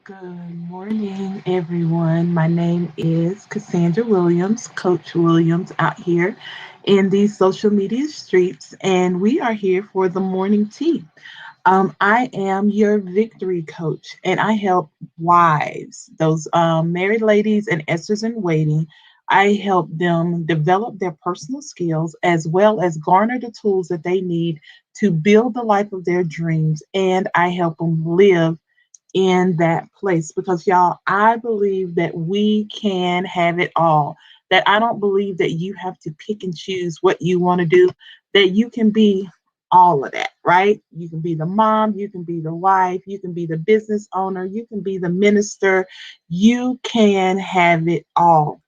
Good morning, everyone. My name is Cassandra Williams, Coach Williams, out here in these social media streets, and we are here for the morning tea. I am your victory coach, and I help wives, those married ladies and Esters in waiting. I help them develop their personal skills as well as garner the tools that they need to build the life of their dreams, and I help them live in that place because y'all, I believe that we can have it all. That I don't believe that you have to pick and choose what you want to do, that you can be all of that, right? You can be the mom, you can be the wife, you can be the business owner, you can be the minister, you can have it all.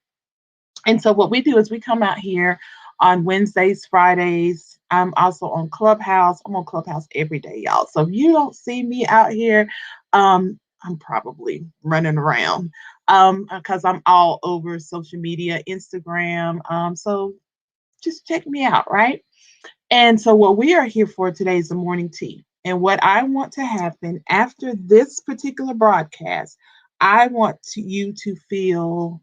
And so what we do is we come out here on Wednesdays, Fridays. I'm also on Clubhouse. I'm on Clubhouse every day, y'all. So if you don't see me out here, I'm probably running around because I'm all over social media, Instagram. So just check me out, right? And so what we are here for today is the morning tea. And what I want to happen after this particular broadcast, I want you to feel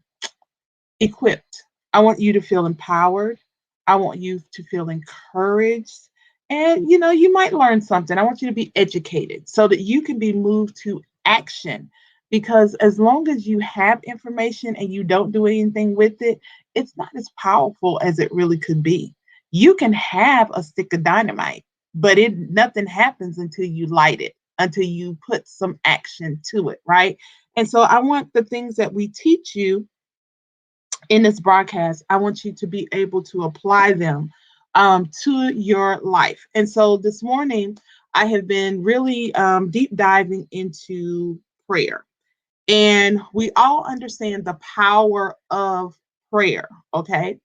equipped. I want you to feel empowered. I want you to feel encouraged. And you might learn something. I want you to be educated so that you can be moved to action. Because as long as you have information and you don't do anything with it, it's not as powerful as it really could be. You can have a stick of dynamite, but it nothing happens until you light it, until you put some action to it, right? And so I want the things that we teach you in this broadcast, I want you to be able to apply them to your life. And so this morning, I have been really deep diving into prayer. And we all understand the power of prayer, okay?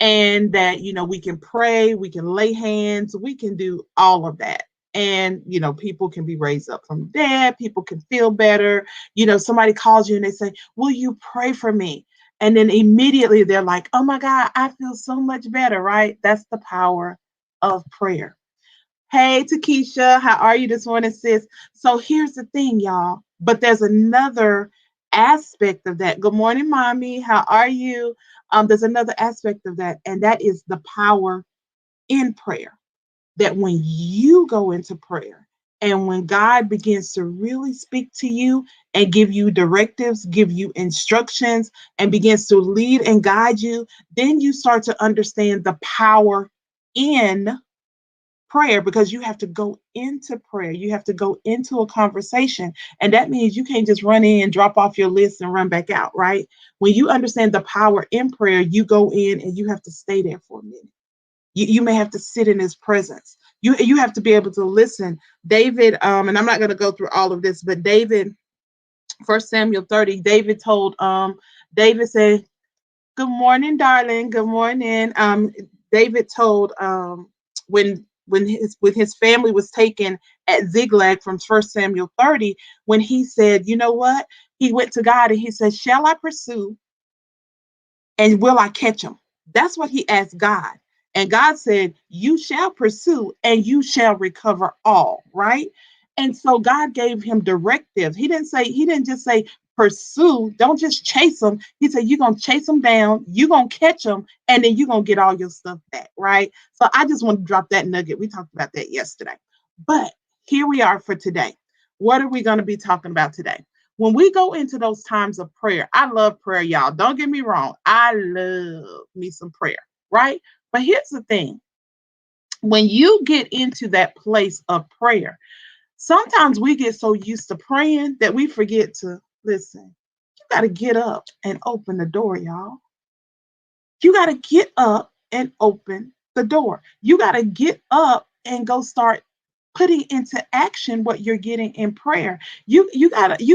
And that, we can pray, we can lay hands, we can do all of that. And, people can be raised up from the dead, people can feel better. Somebody calls you and they say, "Will you pray for me?" And then immediately they're like, "Oh my God, I feel so much better," right? That's the power of prayer. Hey, Takesha, how are you this morning, sis? So here's the thing, y'all. But there's another aspect of that. Good morning, mommy. How are you? There's another aspect of that, and that is the power in prayer. That when you go into prayer and when God begins to really speak to you and give you directives, give you instructions, and begins to lead and guide you, then you start to understand the power in prayer because you have to go into prayer. You have to go into a conversation. And that means you can't just run in, drop off your list, and run back out, right? When you understand the power in prayer, you go in and you have to stay there for a minute. You may have to sit in his presence. You have to be able to listen. David, and I'm not going to go through all of this, but David, First Samuel 30, David said, "Good morning, darling. Good morning." David told when his family was taken at Ziklag from First Samuel 30, when he said, "You know what?" He went to God and he said, "Shall I pursue and will I catch him?" That's what he asked God. And God said, "You shall pursue and you shall recover all," right? And so God gave him directives. He didn't just say, pursue, don't just chase them. He said, you're going to chase them down, you're going to catch them, and then you're going to get all your stuff back, right? So I just want to drop that nugget. We talked about that yesterday. But here we are for today. What are we going to be talking about today? When we go into those times of prayer, I love prayer, y'all. Don't get me wrong. I love me some prayer, right? But here's the thing. When you get into that place of prayer, sometimes we get so used to praying that we forget to listen. You got to get up and open the door, y'all. You got to get up and open the door. You got to get up and go start putting into action what you're getting in prayer. You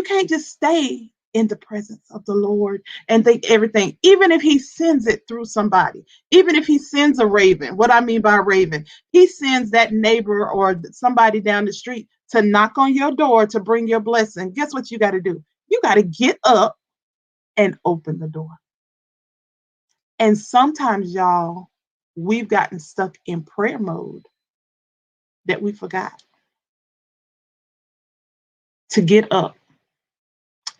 can't just stay in the presence of the Lord and think everything, even if he sends it through somebody, even if he sends a raven. What I mean by raven, he sends that neighbor or somebody down the street to knock on your door to bring your blessing. Guess what you got to do? You got to get up and open the door. And sometimes, y'all, we've gotten stuck in prayer mode that we forgot to get up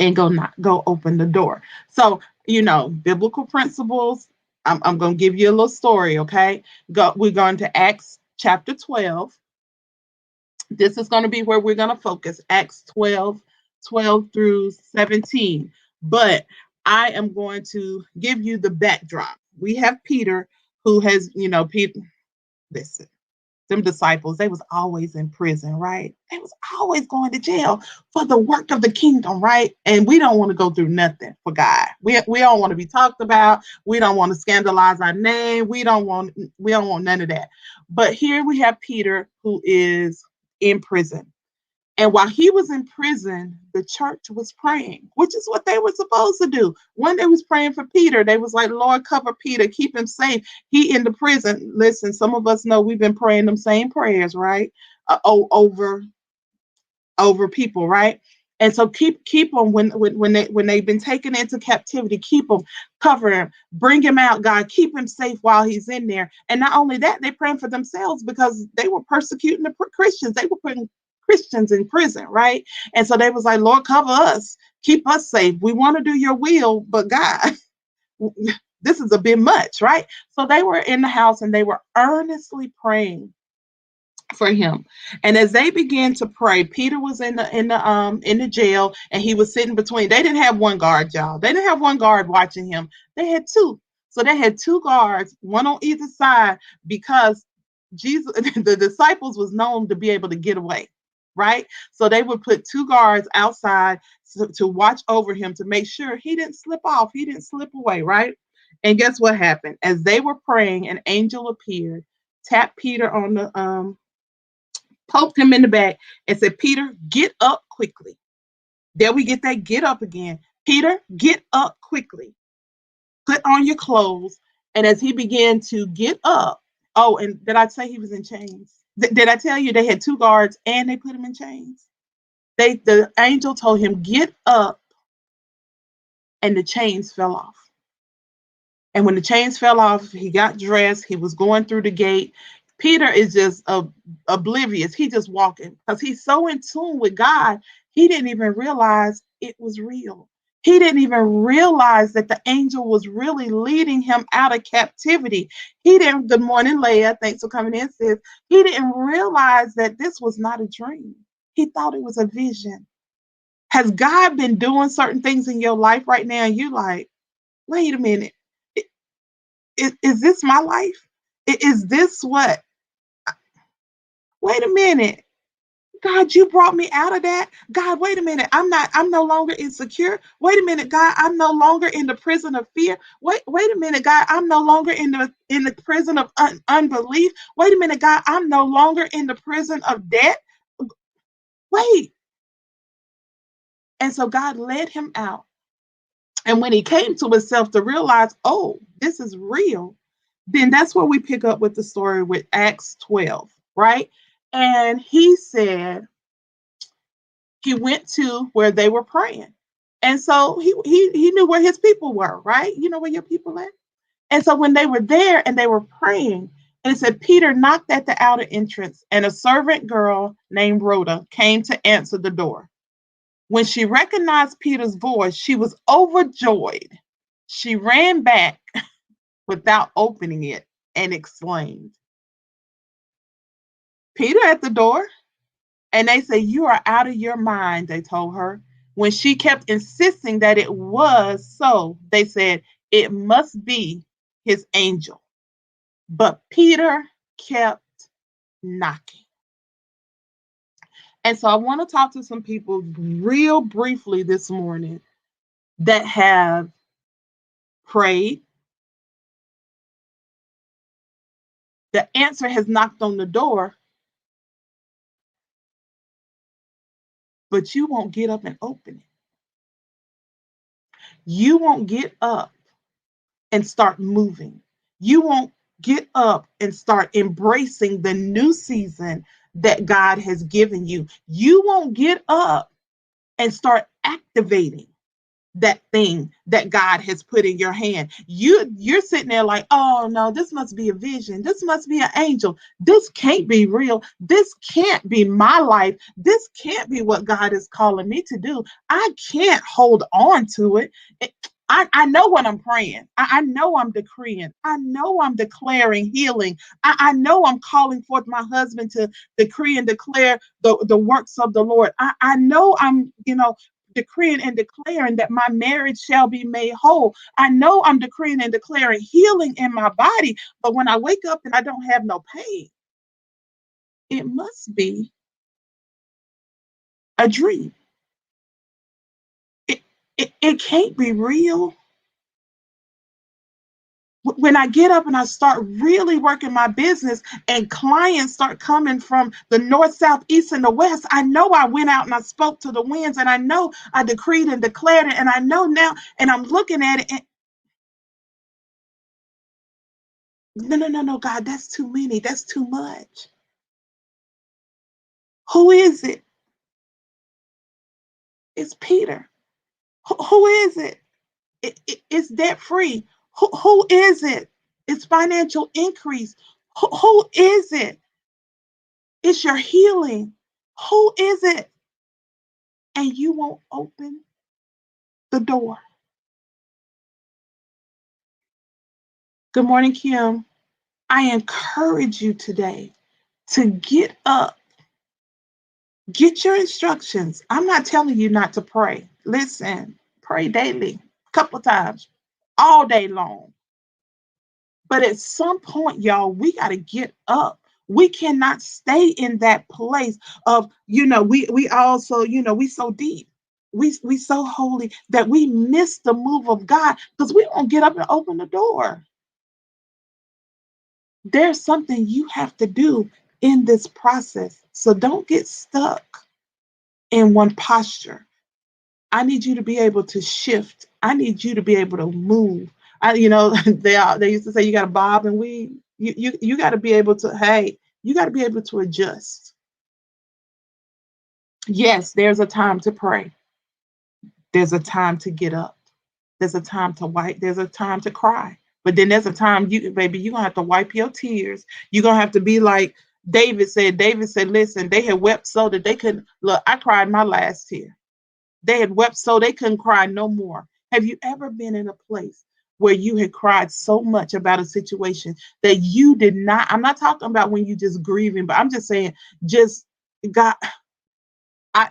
and go open the door. So, biblical principles. I'm going to give you a little story, okay? We're going to Acts chapter 12. This is going to be where we're going to focus. Acts 12 through 17. But I am going to give you the backdrop. We have Peter, who has, Peter, listen, them disciples, they was always in prison, right? They was always going to jail for the work of the kingdom, right? And we don't want to go through nothing for God. We don't want to be talked about. We don't want to scandalize our name. We don't want none of that. But here we have Peter, who is in prison. And while he was in prison, the church was praying, which is what they were supposed to do. When they was praying for Peter, they was like, Lord, cover Peter, keep him safe. He in the prison. Listen, some of us know we've been praying them same prayers, right? Over people, right? And so keep them when they've been taken into captivity. Keep them, cover him, bring him out, God. Keep him safe while he's in there. And not only that, they're praying for themselves because they were persecuting the Christians. They were putting Christians in prison, right? And so they was like, Lord, cover us, keep us safe. We want to do your will, but God, this is a bit much, right? So they were in the house and they were earnestly praying for him. And as they began to pray, Peter was in the jail, and he was sitting between. They didn't have one guard, y'all. They didn't have one guard watching him. They had two. So they had two guards, one on either side, because Jesus, the disciples was known to be able to get away, right? So they would put two guards outside to watch over him, to make sure he didn't slip off, he didn't slip away, right? And guess what happened? As they were praying, an angel appeared, tapped Peter on the poked him in the back, and said, Peter, get up quickly. There we get that get up again. Peter, get up quickly. Put on your clothes. And as he began to get up, oh, and did I say he was in chains? Did I tell you they had two guards and they put him in chains? The angel told him, get up, and the chains fell off. And when the chains fell off, he got dressed. He was going through the gate. Peter is just oblivious. He just walking because he's so in tune with God. He didn't even realize it was real. He didn't even realize that the angel was really leading him out of captivity. He didn't. Good morning, Leah. Thanks for coming in, sis. He didn't realize that this was not a dream. He thought it was a vision. Has God been doing certain things in your life right now? And you like, wait a minute. Is this my life? Is this what? Wait a minute. God, you brought me out of that. God, wait a minute. I'm no longer insecure. Wait a minute, God, I'm no longer in the prison of fear. Wait a minute, God, I'm no longer in the prison of unbelief. Wait a minute, God, I'm no longer in the prison of debt. Wait. And so God led him out. And when he came to himself to realize, oh, this is real, then that's where we pick up with the story with Acts 12, right? And he said he went to where they were praying. And so he knew where his people were, right? You know where your people at? And so when they were there and they were praying, and it said Peter knocked at the outer entrance, and a servant girl named Rhoda came to answer the door. When she recognized Peter's voice, she was overjoyed. She ran back without opening it and exclaimed, Peter at the door? And they say, you are out of your mind, they told her. When she kept insisting that it was so, they said, it must be his angel. But Peter kept knocking. And so I want to talk to some people real briefly this morning that have prayed. The answer has knocked on the door, but you won't get up and open it. You won't get up and start moving. You won't get up and start embracing the new season that God has given you. You won't get up and start activating that thing that God has put in your hand. You're sitting there like, oh no, this must be a vision. This must be an angel. This can't be real. This can't be my life. This can't be what God is calling me to do. I can't hold on to it. I know what I'm praying. I know I'm decreeing. I know I'm declaring healing. I know I'm calling forth my husband to decree and declare the works of the Lord. I know I'm, decreeing and declaring that my marriage shall be made whole. I know I'm decreeing and declaring healing in my body, but when I wake up and I don't have no pain, it must be a dream. It, it can't be real. When I get up and I start really working my business and clients start coming from the north, south, east, and the west, I know I went out and I spoke to the winds, and I know I decreed and declared it, and I know now, and I'm looking at it and no, no, no, no, God, that's too many. That's too much. Who is it? It's Peter. Who is it? It's debt free. Who is it? It's financial increase. Who is it? It's your healing. Who is it? And you won't open the door. Good morning, Kim. I encourage you today to get up, get your instructions. I'm not telling you not to pray. Listen, pray daily, a couple of times, all day long. But at some point, y'all, we got to get up. We cannot stay in that place of, we also, we so deep. We so holy that we miss the move of God because we don't get up and open the door. There's something you have to do in this process. So don't get stuck in one posture. I need you to be able to shift. I need you to be able to move. They used to say you got to bob and weave. You got to be able to, hey, you got to be able to adjust. Yes, there's a time to pray. There's a time to get up. There's a time to wipe. There's a time to cry. But then there's a time you're gonna have to wipe your tears. You're gonna have to be like David said. David said, listen, they had wept so that they couldn't look. I cried my last tear. They had wept so they couldn't cry no more. Have you ever been in a place where you had cried so much about a situation that you did not? I'm not talking about when you just grieving, but I'm just saying, just God, I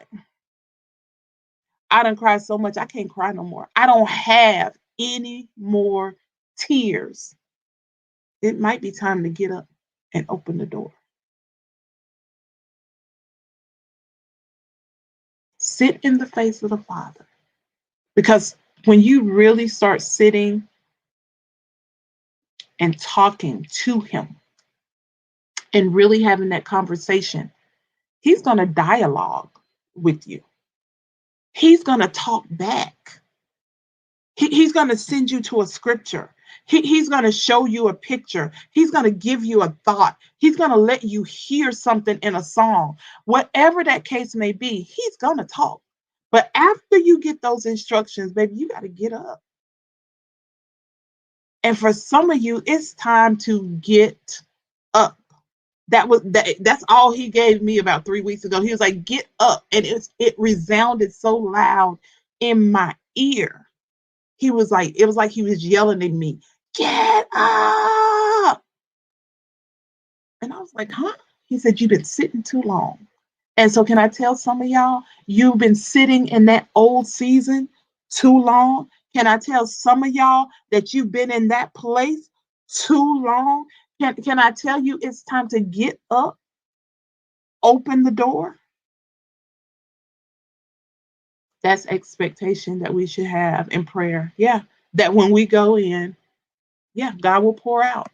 done cried so much I can't cry no more. I don't have any more tears. It might be time to get up and open the door. Sit in the face of the Father. Because when you really start sitting and talking to Him and really having that conversation, He's going to dialogue with you. He's going to talk back. He's going to send you to a scripture. He's going to show you a picture. He's going to give you a thought. He's going to let you hear something in a song. Whatever that case may be, He's going to talk. But after you get those instructions, baby, you got to get up. And for some of you, it's time to get up. That's all He gave me about 3 weeks ago. He was like, get up. And it resounded so loud in my ear. It was like He was yelling at me, get up. And I was like, huh? He said, you've been sitting too long. And so can I tell some of y'all, you've been sitting in that old season too long? Can I tell some of y'all that you've been in that place too long? Can I tell you it's time to get up, open the door? That's expectation that we should have in prayer. Yeah, that when we go in, yeah, God will pour out.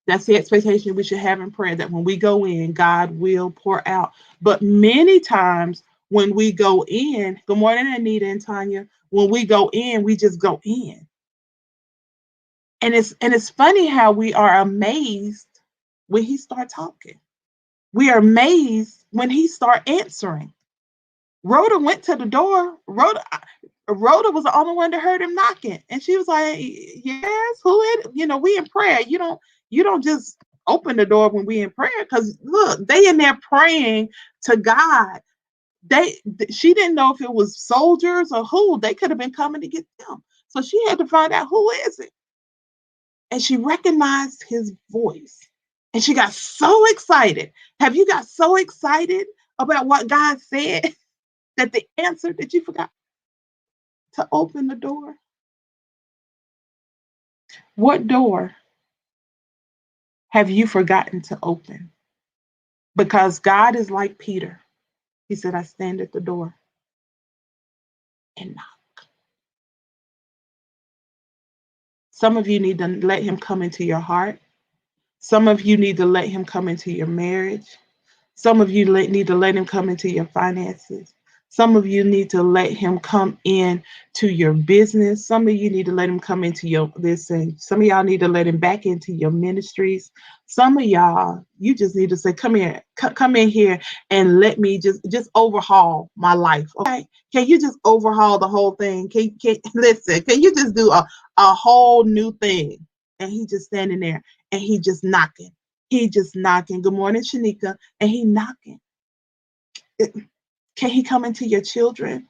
That's the expectation we should have in prayer, that when we go in, God will pour out. But many times when we go in, good morning, Anita and Tanya, when we go in, we just go in. And it's funny how we are amazed when He start talking. We are amazed when He start answering. Rhoda went to the door. Rhoda was the only one that heard him knocking, and she was like, "Yes, who it? We in prayer. You don't just open the door when we in prayer, because look, they in there praying to God. She didn't know if it was soldiers or who. They could have been coming to get them, so she had to find out who is it, and she recognized his voice, and she got so excited. Have you got so excited about what God said that the answer that you forgot to open the door? What door have you forgotten to open? Because God is like Peter. He said, I stand at the door and knock. Some of you need to let him come into your heart. Some of you need to let him come into your marriage. Some of you need to let him come into your finances. Some of you need to let him come in to your business. Some of you need to let him come into your listen. Some of y'all need to let him back into your ministries. Some of y'all, you just need to say, "Come here, come in here, and let me just overhaul my life." Okay? Can you just overhaul the whole thing? Can listen? Can you just do a whole new thing? And he just standing there, and he just knocking. He just knocking. Good morning, Shanika. And he knocking. Can he come into your children?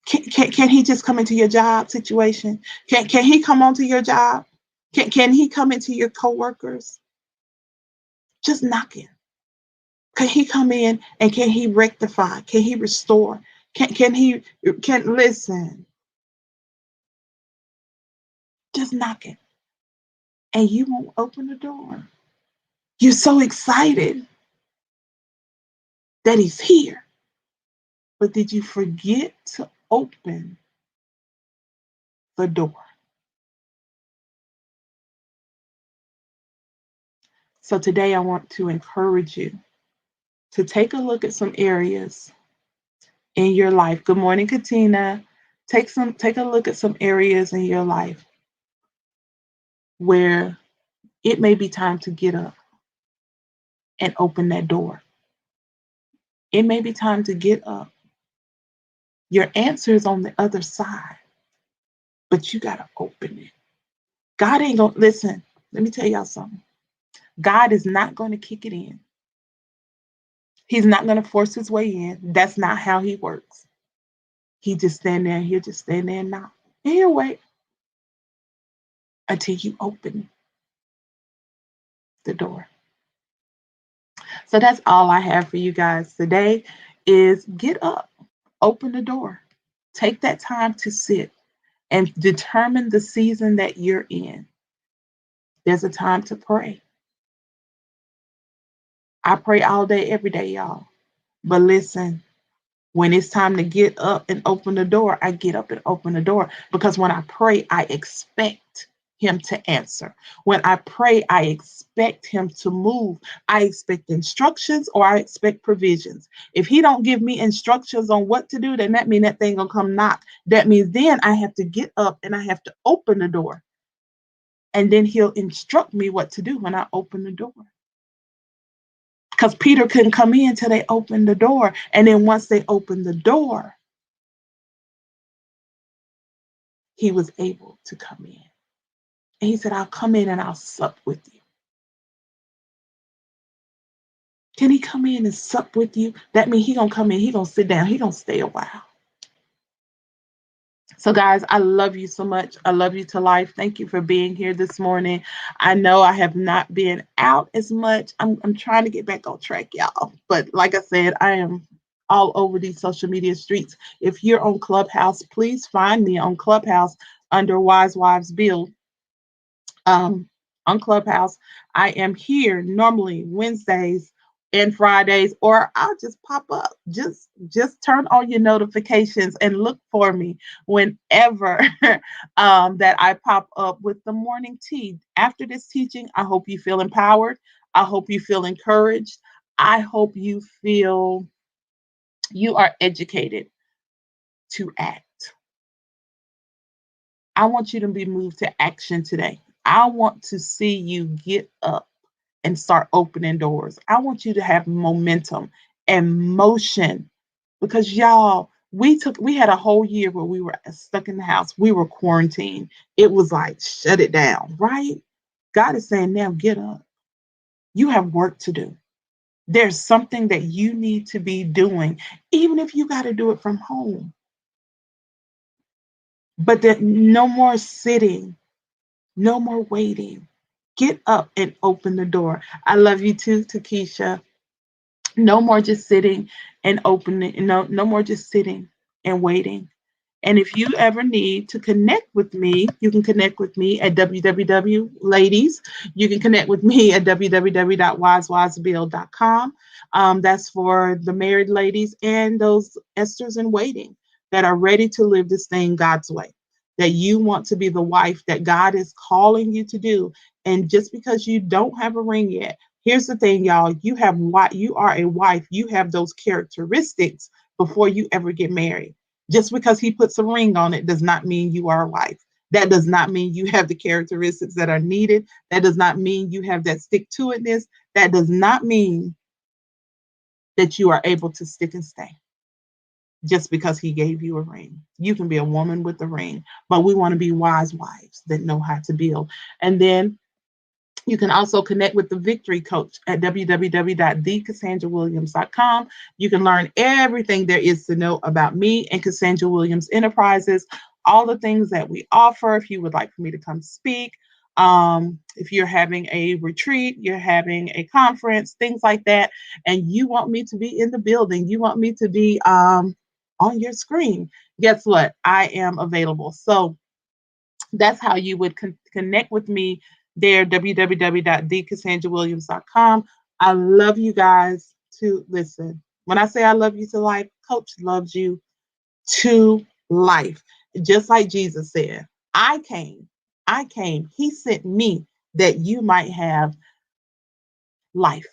Can he just come into your job situation? Can he come onto your job? Can he come into your coworkers? Just knocking. Can he come in and can he rectify? Can he restore? Can listen? Just knocking. And you won't open the door. You're so excited that he's here. But did you forget to open the door? So today I want to encourage you to take a look at some areas in your life. Good morning, Katina. Take a look at some areas in your life where it may be time to get up and open that door. It may be time to get up. Your answer is on the other side, but you got to open it. God ain't going to listen. Let me tell y'all something. God is not going to kick it in. He's not going to force his way in. That's not how he works. He just stand there and he'll just stand there and knock. And he'll wait until you open the door. So that's all I have for you guys today is get up, open the door. Take that time to sit and determine the season that you're in. There's a time to pray. I pray all day, every day, y'all. But listen, when it's time to get up and open the door, I get up and open the door because when I pray, I expect him to answer. When I pray, I expect him to move. I expect instructions or I expect provisions. If he don't give me instructions on what to do, then that means that thing gonna come knock. That means then I have to get up and I have to open the door. And then he'll instruct me what to do when I open the door. Because Peter couldn't come in until they opened the door. And then once they opened the door, he was able to come in. And he said, I'll come in and I'll sup with you. Can he come in and sup with you? That means he gonna come in, he gonna sit down, he gonna stay a while. So guys, I love you so much. I love you to life. Thank you for being here this morning. I know I have not been out as much. I'm trying to get back on track, y'all. But like I said, I am all over these social media streets. If you're on Clubhouse, please find me on Clubhouse under Wise Wives Build. On Clubhouse. I am here normally Wednesdays and Fridays, or I'll just pop up. Just turn on your notifications and look for me whenever that I pop up with the morning tea. After this teaching, I hope you feel empowered. I hope you feel encouraged. I hope you feel you are educated to act. I want you to be moved to action today. I want to see you get up and start opening doors. I want you to have momentum and motion because y'all, We had a whole year where we were stuck in the house. We were quarantined. It was like shut it down, right? God is saying now get up. You have work to do. There's something that you need to be doing, even if you got to do it from home. But that no more sitting, no more waiting. Get up and open the door. I love you too, Takesha. No more just sitting and opening. No more just sitting and waiting. And if you ever need to connect with me, you can connect with me at www. Ladies, you can connect with me at www.wisewisebuild.com. That's for the married ladies and those Esther's in waiting that are ready to live this thing God's way. That you want to be the wife that God is calling you to do. And just because you don't have a ring yet, here's the thing, y'all. You are a wife. You have those characteristics before you ever get married. Just because he puts a ring on it does not mean you are a wife. That does not mean you have the characteristics that are needed. That does not mean you have that stick to itness. That does not mean that you are able to stick and stay just because he gave you a ring. You can be a woman with a ring, but we want to be wise wives that know how to build. And then you can also connect with the Victory Coach at www.thecassandrawilliams.com. You can learn everything there is to know about me and Cassandra Williams Enterprises, all the things that we offer. If you would like for me to come speak, if you're having a retreat, you're having a conference, things like that, and you want me to be in the building, you want me to be on your screen, guess what? I am available. So that's how you would connect with me there, www.thecassandrawilliams.com. I love you guys to listen. When I say I love you to life, Coach loves you to life. Just like Jesus said, I came, he sent me that you might have life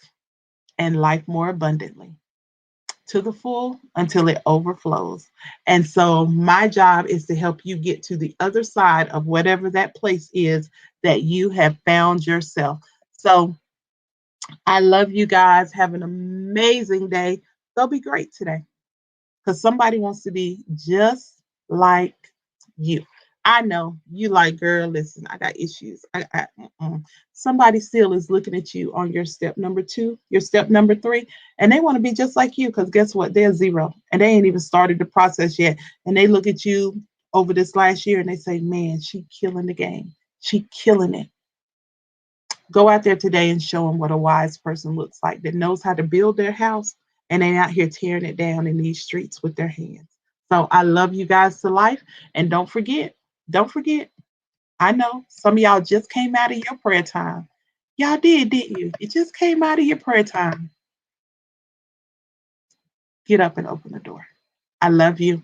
and life more abundantly to the full until it overflows. And so my job is to help you get to the other side of whatever that place is that you have found yourself. So I love you guys. Have an amazing day. They'll be great today because somebody wants to be just like you. I know you like, girl, listen, I got issues. Somebody still is looking at you on your step number 2, your step number 3, and they want to be just like you because guess what? They're 0 and they ain't even started the process yet. And they look at you over this last year and they say, man, she killing the game. She killing it. Go out there today and show them what a wise person looks like that knows how to build their house and they're out here tearing it down in these streets with their hands. So I love you guys to life. And don't forget, I know some of y'all just came out of your prayer time. Y'all didn't you? It just came out of your prayer time. Get up and open the door. I love you.